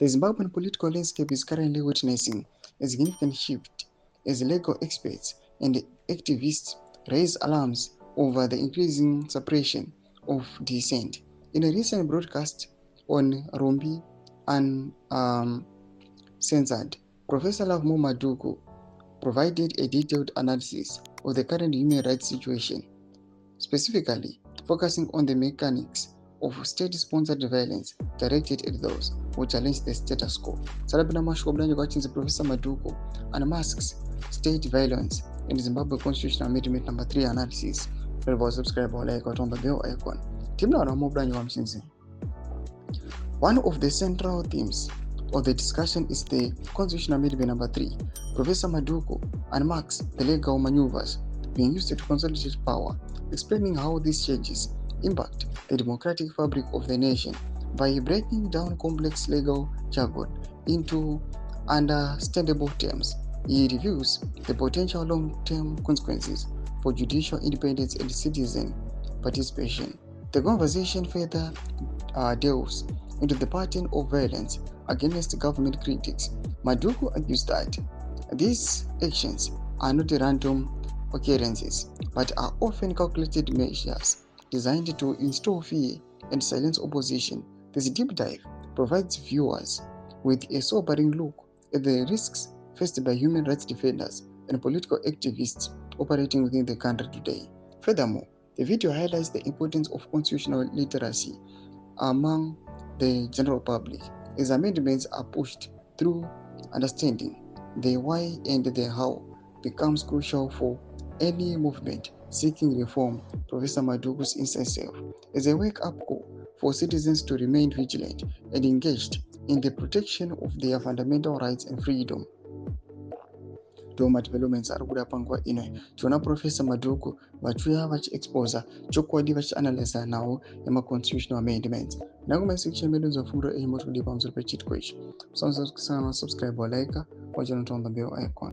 The Zimbabwean political landscape is currently witnessing a significant shift as legal experts and activists raise alarms over the increasing suppression of dissent. In a recent broadcast on Rumbi Uncensored, Professor Lovemore Madhuku provided a detailed analysis of the current human rights situation, specifically focusing on the mechanics of state-sponsored violence directed at those who challenge the status quo. Sarabina Mashkoblanyo Gachin's Professor Madhuku Unmasks State Violence in Zimbabwe Constitutional Amendment Number 3 analysis. Subscribe or like on the bell icon. One of the central themes of the discussion is the Constitutional Amendment Number 3. Professor Madhuku unmasks the legal maneuvers being used to consolidate power, explaining how these changes impact the democratic fabric of the nation by breaking down complex legal jargon into understandable terms. He reviews the potential long-term consequences for judicial independence and citizen participation. The conversation further delves into the pattern of violence against government critics. Madhuku argues that these actions are not random occurrences, but are often calculated measures designed to instill fear and silence opposition. This deep dive provides viewers with a sobering look at the risks faced by human rights defenders and political activists operating within the country today. Furthermore, the video highlights the importance of constitutional literacy among the general public as amendments are pushed through. Understanding the why and the how becomes crucial for any movement seeking reform. Professor Madhuku's insights serve as a wake-up call for citizens to remain vigilant and engaged in the protection of their fundamental rights and freedom. Doma developments ari kuda panguva ino tiona Professor Madhuku vachiuya vachiexposa chokwadi vachianalyza nawo emaconstitutional amendments. Nakumasection medu zvafundo ehimoti kudi pamusoro pechitiko ichi. Subscribe or like wachinotonga bell icon.